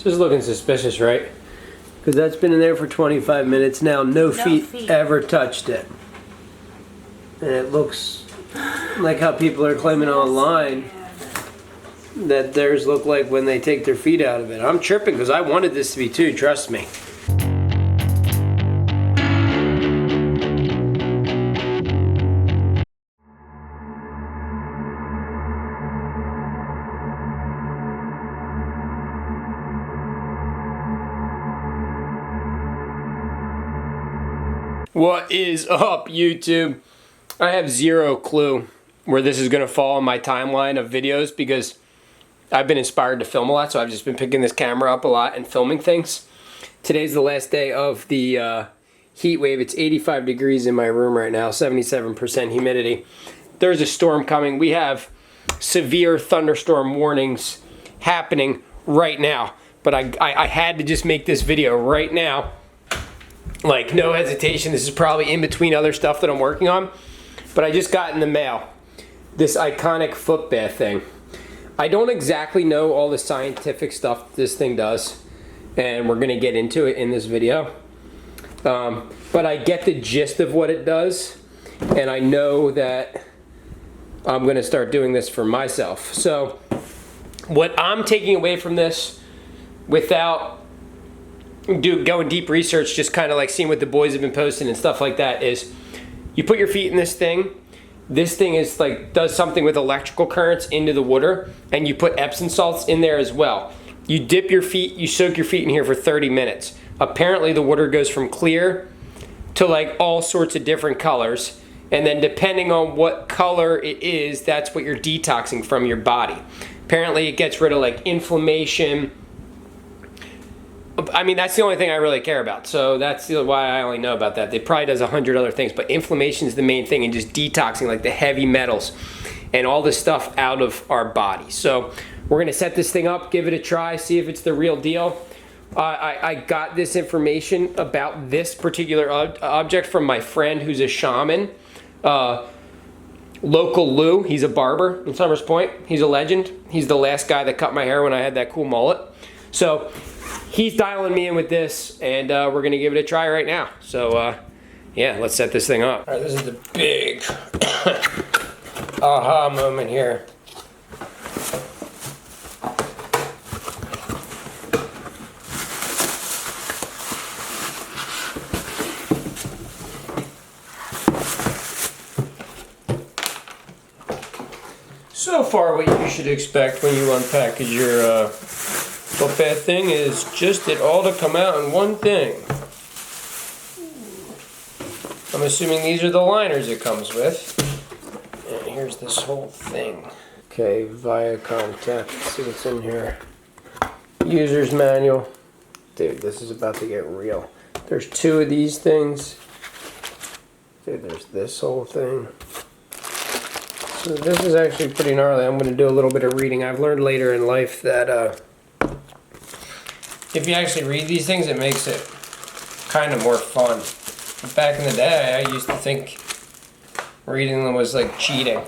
Just looking suspicious, right? Because that's been in there for 25 minutes now. No feet ever touched it. And it looks like how people are claiming online that theirs look like when they take their feet out of it. I'm tripping because I wanted this to be too, trust me. What is up, YouTube? I have zero clue where this is going to fall on my timeline of videos because I've been inspired to film a lot, so I've just been picking this camera up a lot and filming things. Today's the last day of the heat wave. It's 85 degrees in my room right now, 77% humidity. There's a storm coming. We have severe thunderstorm warnings happening right now, but I had to just make this video right now. Like, no hesitation. This is probably in between other stuff that I'm working on. But I just got in the mail this Ionic foot bath thing. I don't exactly know all the scientific stuff this thing does, and we're going to get into it in this video. But I get the gist of what it does, and I know that I'm going to start doing this for myself. So what I'm taking away from this, without going deep research, just kind of like seeing what the boys have been posting and stuff like that, is you put your feet in this thing. This thing is like, does something with electrical currents into the water, and you put Epsom salts in there as well. You dip your feet, you soak your feet in here for 30 minutes. Apparently the water goes from clear to like all sorts of different colors, and then depending on what color it is, that's what you're detoxing from your body. Apparently it gets rid of like inflammation. I mean, that's the only thing I really care about, so that's why I only know about that. It probably does 100 other things, but inflammation is the main thing, and just detoxing like the heavy metals and all this stuff out of our body. So we're going to set this thing up, give it a try, see if it's the real deal. I got this information about this particular object from my friend who's a shaman, Local Lou. He's a barber in Summers Point. He's a legend. He's the last guy that cut my hair when I had that cool mullet. So he's dialing me in with this, and we're going to give it a try right now. So, yeah, let's set this thing up. All right, this is the big aha moment here. So far, what you should expect when you unpackage your foot bath thing is just it all to come out in one thing. I'm assuming these are the liners it comes with. And here's this whole thing. Okay, via contact. Let's see what's in here. User's manual. Dude, this is about to get real. There's two of these things. Dude, there's this whole thing. So this is actually pretty gnarly. I'm going to do a little bit of reading. I've learned later in life that if you actually read these things, it makes it kind of more fun. But back in the day, I used to think reading them was like cheating.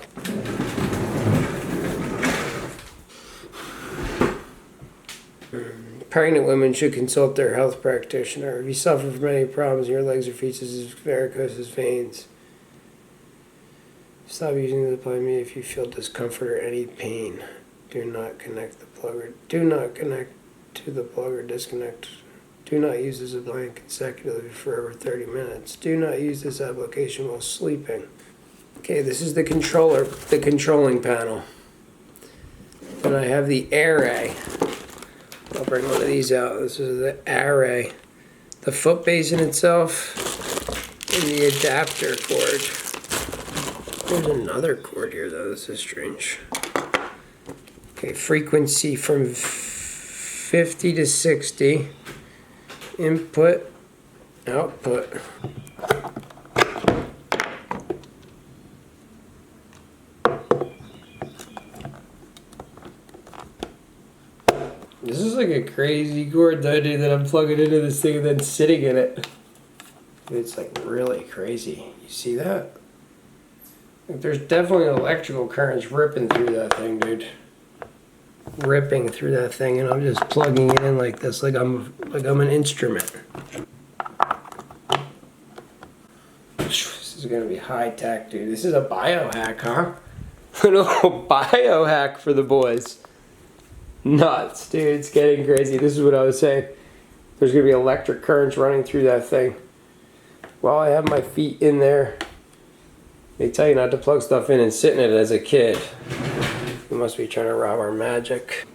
Pregnant women should consult their health practitioner. If you suffer from any problems in your legs or feet, such as varicose veins, stop using the plug if you feel discomfort or any pain. Do not connect the plug or do not connect to the plug or disconnect. Do not use this appliance consecutively for over 30 minutes. Do not use this application while sleeping. Okay, this is the controller, the controlling panel. Then I have the array. I'll bring one of these out. This is the array. The foot basin itself and the adapter cord. There's another cord here though. This is strange. Okay, frequency from 50 to 60. Input, output. This is like a crazy cord though, dude, that I'm plugging into this thing and then sitting in it. It's like really crazy. You see that? Like, there's definitely electrical currents ripping through that thing, dude. ripping through that thing, and I'm just plugging it in like this, like I'm an instrument. This is gonna be high tech, dude. This is a biohack, huh? A little biohack for the boys. Nuts, dude. It's getting crazy. This is what I was saying. There's gonna be electric currents running through that thing. While I have my feet in there, they tell you not to plug stuff in and sit in it as a kid. You must be trying to rob our magic.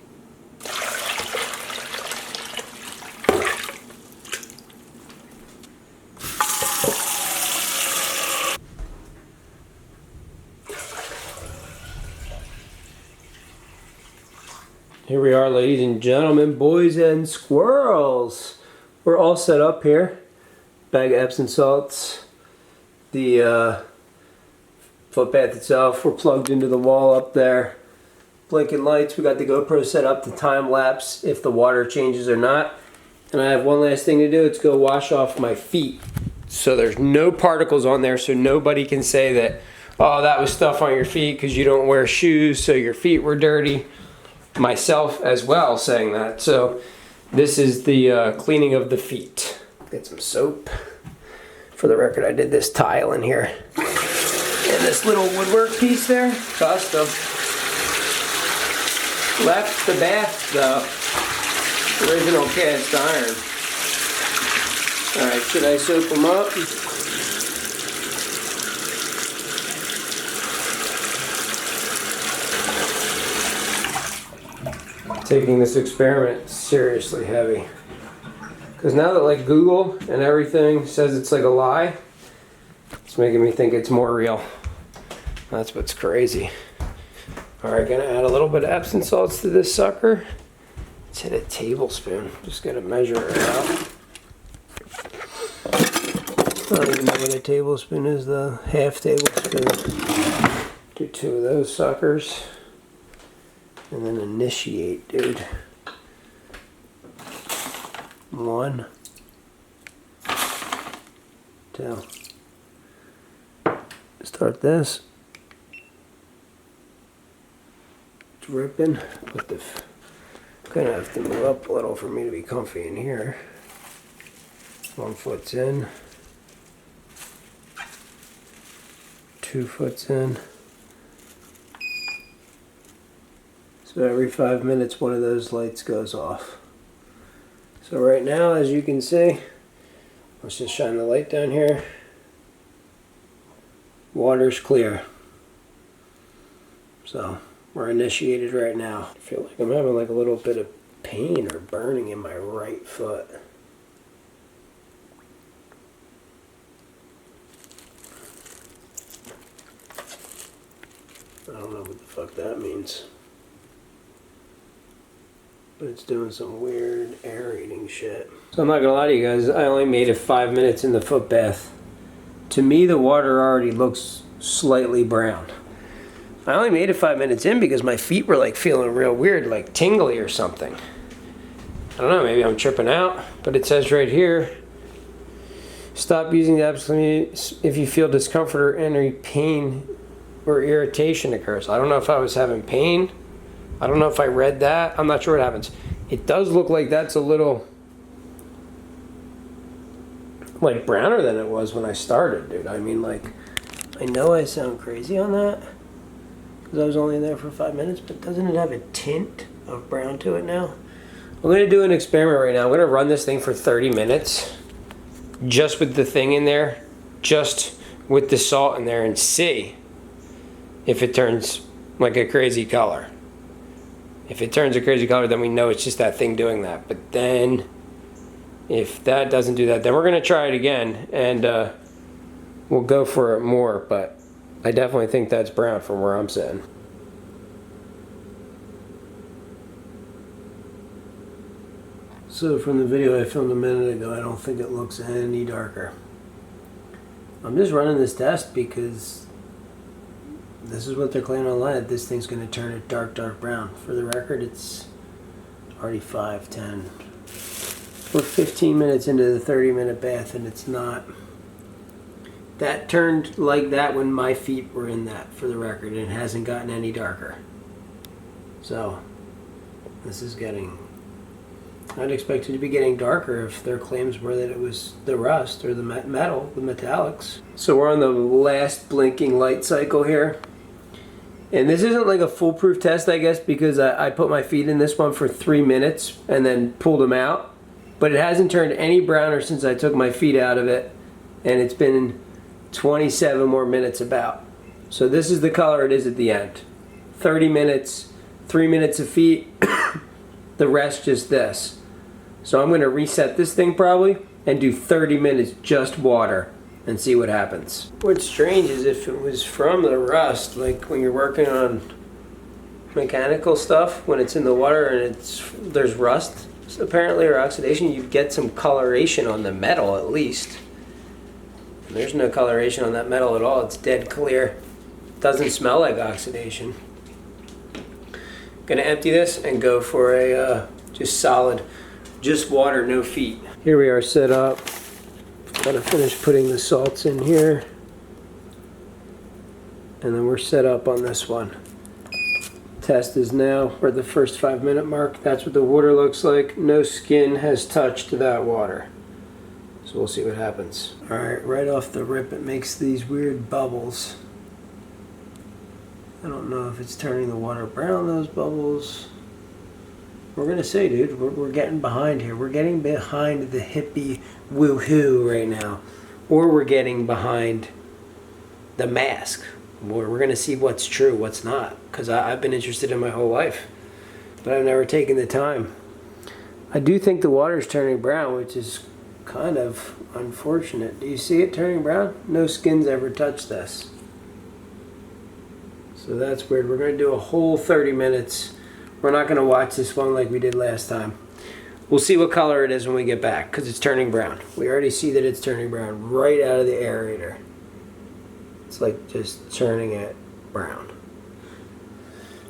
Here we are, ladies and gentlemen, boys and squirrels. We're all set up here. Bag of Epsom salts. The foot bath itself, we're plugged into the wall up there. Blinking lights, we got the GoPro set up to time lapse if the water changes or not. And I have one last thing to do, it's go wash off my feet. So there's no particles on there, so nobody can say that, oh, that was stuff on your feet because you don't wear shoes, so your feet were dirty. Myself as well saying that. So this is the cleaning of the feet. Get some soap. For the record, I did this tile in here. And this little woodwork piece there, custom. Left the bath though. Original cast iron. Alright, should I soap them up? Taking this experiment seriously heavy. Because now that like Google and everything says it's like a lie, it's making me think it's more real. That's what's crazy. Alright, gonna add a little bit of Epsom salts to this sucker. Let's hit a tablespoon. Just gotta measure it out. I don't even know what a tablespoon is, the half tablespoon. Do 2 of those suckers. And then initiate, dude. 1, 2. Start this. Dripping. Put the. Gonna have to move up a little for me to be comfy in here. 1 foot's in. 2 foot's in. So every 5 minutes one of those lights goes off. So right now, as you can see, let's just shine the light down here. Water's clear. So we're initiated right now. I feel like I'm having like a little bit of pain or burning in my right foot. I don't know what the fuck that means. But it's doing some weird aerating shit. So I'm not gonna lie to you guys, I only made it 5 minutes in the foot bath. To me, the water already looks slightly brown. I only made it 5 minutes in because my feet were like feeling real weird, like tingly or something. I don't know, maybe I'm tripping out, but it says right here, stop using the absolute if you feel discomfort or any pain or irritation occurs. I don't know if I was having pain. I don't know if I read that. I'm not sure what happens. It does look like that's a little like browner than it was when I started, dude. I mean, like, I know I sound crazy on that because I was only in there for 5 minutes, but doesn't it have a tint of brown to it now? I'm going to do an experiment right now. I'm going to run this thing for 30 minutes just with the thing in there, just with the salt in there, and see if it turns like a crazy color. If it turns a crazy color, then we know it's just that thing doing that. But then, if that doesn't do that, then we're going to try it again, and we'll go for it more. But I definitely think that's brown from where I'm sitting. So from the video I filmed a minute ago, I don't think it looks any darker. I'm just running this test because this is what they're claiming online, that this thing's going to turn it dark brown. For the record, it's already 5:10. We're 15 minutes into the 30-minute bath, and it's not. That turned like that when my feet were in that, for the record, and it hasn't gotten any darker. So, This is getting... I'd expect it to be getting darker if their claims were that it was the rust or the metal, the metallics. So we're on the last blinking light cycle here. And this isn't like a foolproof test, I guess, because I put my feet in this one for 3 minutes and then pulled them out. But it hasn't turned any browner since I took my feet out of it. And it's been 27 more minutes about. So this is the color it is at the end. 30 minutes, 3 minutes of feet, the rest just this. So I'm going to reset this thing probably and do 30 minutes just water and see what happens. What's strange is if it was from the rust, like when you're working on mechanical stuff, when it's in the water and there's rust apparently or oxidation, you get some coloration on the metal at least. And there's no coloration on that metal at all. It's dead clear. Doesn't smell like oxidation. Gonna empty this and go for a just solid, just water, no feet. Here we are set up. Gotta finish putting the salts in here. And then we're set up on this one. Test is now, we're at the first 5-minute mark. That's what the water looks like. No skin has touched that water. So we'll see what happens. Alright, right off the rip it makes these weird bubbles. I don't know if it's turning the water brown, those bubbles. We're gonna say, dude, we're getting behind here. We're getting behind the hippie woohoo right now. Or we're getting behind the mask. We're gonna see what's true, what's not. Because I've been interested in my whole life. But I've never taken the time. I do think the water's turning brown, which is kind of unfortunate. Do you see it turning brown? No skin's ever touched this. So that's weird. We're gonna do a whole 30 minutes. We're not going to watch this one like we did last time. We'll see what color it is when we get back, because it's turning brown. We already see that it's turning brown right out of the aerator. It's like just turning it brown.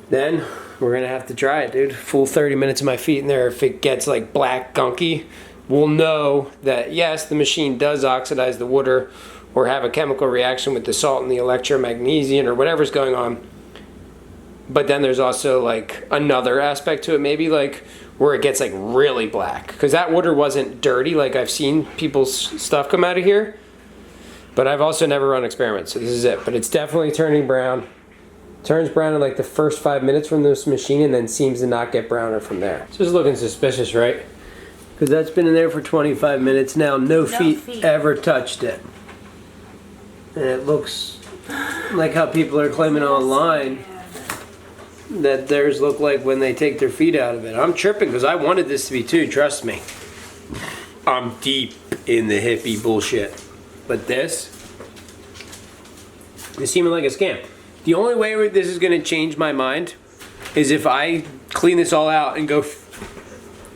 Then we're going to have to try it, dude. Full 30 minutes of my feet in there. If it gets like black gunky, we'll know that yes, the machine does oxidize the water or have a chemical reaction with the salt and the electromagnesium or whatever's going on. But then there's also like another aspect to it, maybe like where it gets like really black. Because that water wasn't dirty, like I've seen people's stuff come out of here. But I've also never run experiments, so this is it. But it's definitely turning brown. Turns brown in like the first 5 minutes from this machine and then seems to not get browner from there. It's just looking suspicious, right? Because that's been in there for 25 minutes now. No feet ever touched it. And it looks like how people are claiming online that theirs look like when they take their feet out of it. I'm tripping because I wanted this to be too, trust me. I'm deep in the hippie bullshit. But this seeming like a scam. The only way this is going to change my mind is if I clean this all out and go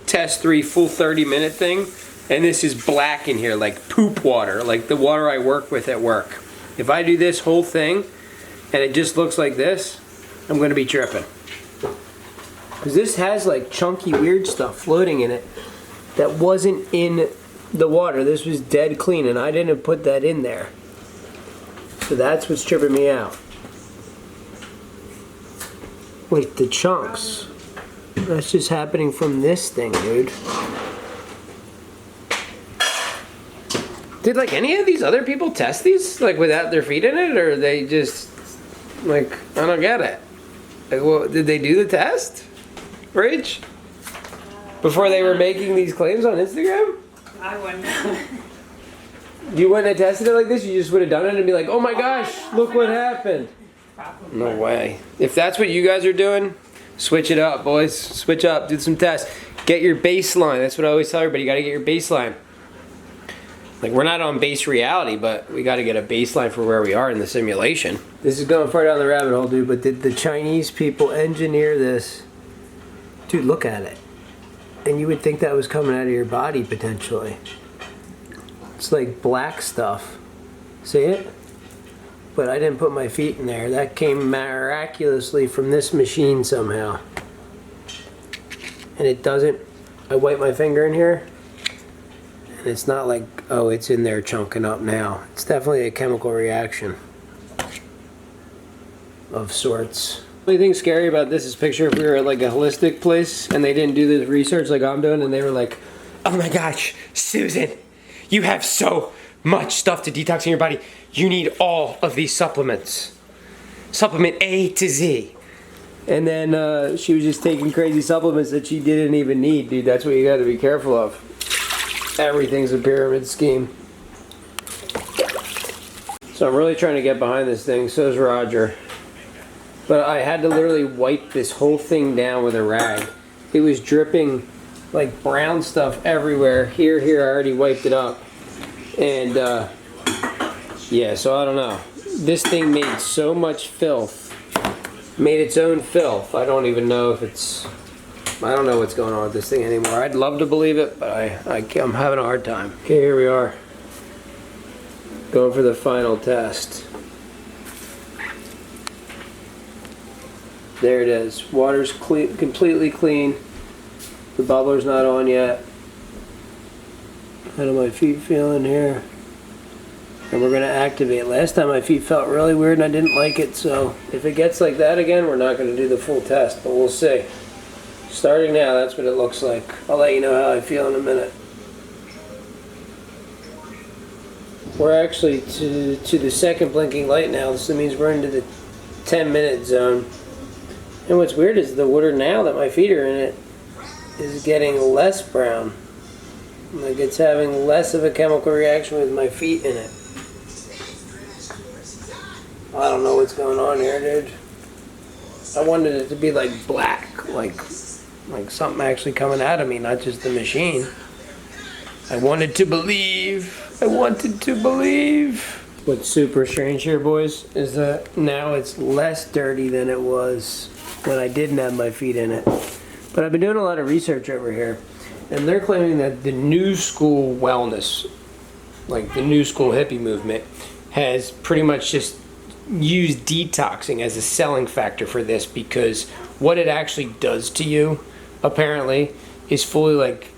test 3 full 30-minute thing, and this is black in here, like poop water, like the water I work with at work. If I do this whole thing and it just looks like this, I'm going to be tripping. Because this has like chunky weird stuff floating in it that wasn't in the water. This was dead clean and I didn't put that in there. So that's what's tripping me out. Wait, the chunks. That's just happening from this thing, dude. Did like any of these other people test these like without their feet in it, or they just like, I don't get it. Like, well, did they do the test, Rach? Before they were making these claims on Instagram? I wouldn't. You wouldn't have tested it like this? You just would have done it and be like, oh my gosh, look what happened. Probably. No way. If that's what you guys are doing, switch it up, boys. Switch up, do some tests. Get your baseline. That's what I always tell everybody. You got to get your baseline. Like, we're not on base reality, but we got to get a baseline for where we are in the simulation. This is going far down the rabbit hole, dude, but did the Chinese people engineer this? Dude, look at it. And you would think that was coming out of your body, potentially. It's like black stuff. See it? But I didn't put my feet in there. That came miraculously from this machine somehow. And it doesn't... I wipe my finger in here. And it's not like, oh, it's in there chunking up now. It's definitely a chemical reaction of sorts. The only thing scary about this is picture if we were at like a holistic place and they didn't do this research like I'm doing and they were like, oh my gosh, Susan, you have so much stuff to detox in your body. You need all of these supplements. Supplement A to Z. And then she was just taking crazy supplements that she didn't even need, dude. That's what you got to be careful of. Everything's a pyramid scheme. So I'm really trying to get behind this thing. So is Roger. But I had to literally wipe this whole thing down with a rag. It was dripping like brown stuff everywhere. Here, I already wiped it up. And yeah, so I don't know. This thing made so much filth. Made its own filth. I don't even know if it's... I don't know what's going on with this thing anymore. I'd love to believe it, but I'm having a hard time. Okay, here we are. Going for the final test. There it is. Water's clean, completely clean. The bubbler's not on yet. How do my feet feeling here? And we're going to activate. Last time my feet felt really weird and I didn't like it, so if it gets like that again, we're not going to do the full test, but we'll see. Starting now, that's what it looks like. I'll let you know how I feel in a minute. We're actually to the second blinking light now, so that means we're into the 10-minute zone. And what's weird is the water now that my feet are in it is getting less brown. Like it's having less of a chemical reaction with my feet in it. I don't know what's going on here, dude. I wanted it to be like black, like something actually coming out of me, not just the machine. I wanted to believe. I wanted to believe. What's super strange here, boys, is that now it's less dirty than it was when I didn't have my feet in it. But I've been doing a lot of research over here, and they're claiming that the new school wellness, like the new school hippie movement, has pretty much just used detoxing as a selling factor for this, because what it actually does to you, apparently, is fully like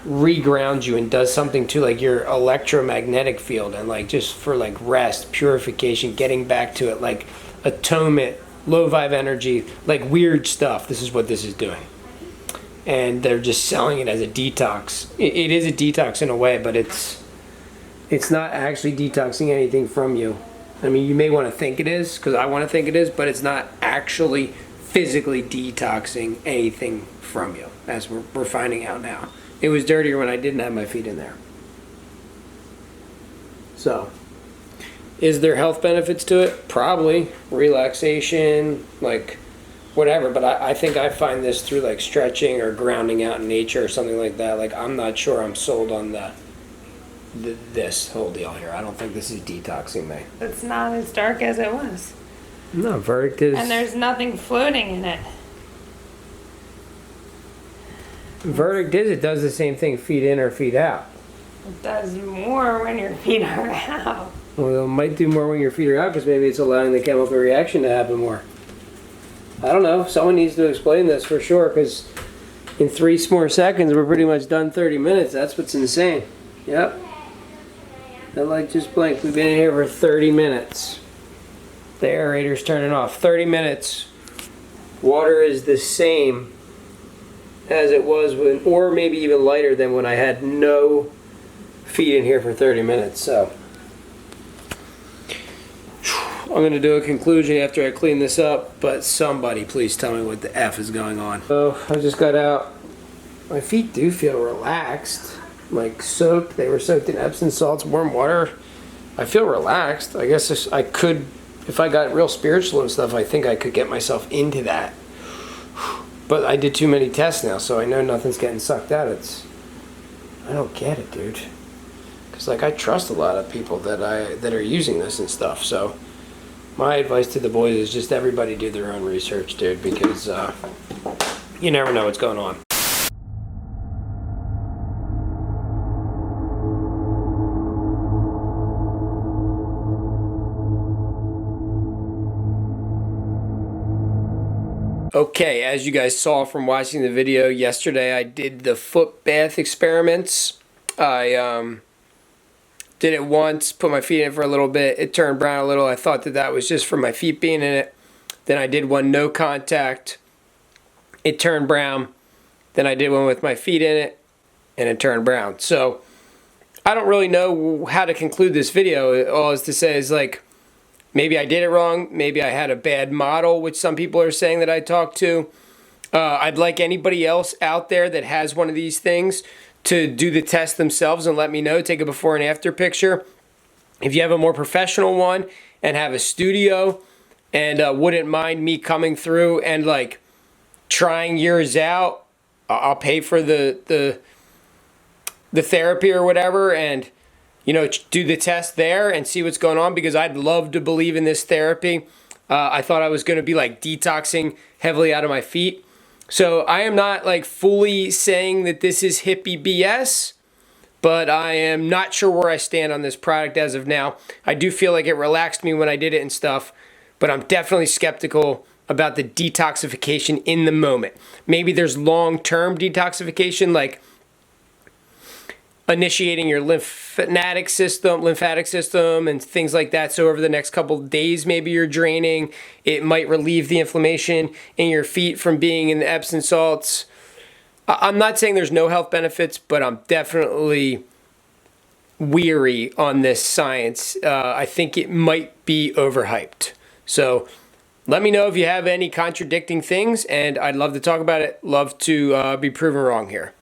regrounds you and does something to like your electromagnetic field, and like just for like rest, purification, getting back to it, like atonement, low vibe energy, like weird stuff. This is what this is doing. And they're just selling it as a detox. It is a detox in a way, but it's not actually detoxing anything from you. I mean, you may want to think it is, because I want to think it is, but it's not actually physically detoxing anything from you, as we're finding out now. It was dirtier when I didn't have my feet in there. So, is there health benefits to it? Probably. Relaxation, like whatever, but I think I find this through like stretching or grounding out in nature or something like that. Like, I'm not sure I'm sold on this whole deal here. I don't think this is detoxing me. It's not as dark as it was. No, verdict is... And there's nothing floating in it. Verdict is it does the same thing, feet in or feet out. It does more when your feet are out. Well, it might do more when your feet are out, because maybe it's allowing the chemical reaction to happen more. I don't know. Someone needs to explain this for sure, because in 3 more seconds, we're pretty much done 30 minutes. That's what's insane. Yep. That light just blinked. We've been in here for 30 minutes. The aerator's turning off. 30 minutes. Water is the same as it was when, or maybe even lighter than when I had no feet in here for 30 minutes. So I'm going to do a conclusion after I clean this up, but somebody please tell me what the F is going on. So I just got out. My feet do feel relaxed, like soaked. They were soaked in Epsom salts, warm water. I feel relaxed. I guess I could, if I got real spiritual and stuff, I think I could get myself into that. But I did too many tests now, so I know nothing's getting sucked out. I don't get it, dude. Because like I trust a lot of people that are using this and stuff. So my advice to the boys is just everybody do their own research, dude, because you never know what's going on. Okay, as you guys saw from watching the video yesterday, I did the foot bath experiments. I did it once, put my feet in it for a little bit. It turned brown a little. I thought that was just from my feet being in it. Then I did one no contact. It turned brown. Then I did one with my feet in it, and it turned brown. So I don't really know how to conclude this video. All is to say is like, maybe I did it wrong. Maybe I had a bad model, which some people are saying that I talked to. I'd like anybody else out there that has one of these things to do the test themselves and let me know. Take a before and after picture. If you have a more professional one and have a studio and wouldn't mind me coming through and like trying yours out, I'll pay for the therapy or whatever, and you know, do the test there and see what's going on, because I'd love to believe in this therapy. I thought I was going to be like detoxing heavily out of my feet. So I am not like fully saying that this is hippie BS, but I am not sure where I stand on this product as of now. I do feel like it relaxed me when I did it and stuff, but I'm definitely skeptical about the detoxification in the moment. Maybe there's long-term detoxification, like initiating your lymphatic system and things like that. So over the next couple of days, maybe you're draining. It might relieve the inflammation in your feet from being in the Epsom salts. I'm not saying there's no health benefits, but I'm definitely weary on this science. I think it might be overhyped. So let me know if you have any contradicting things, and I'd love to talk about it. Love to be proven wrong here.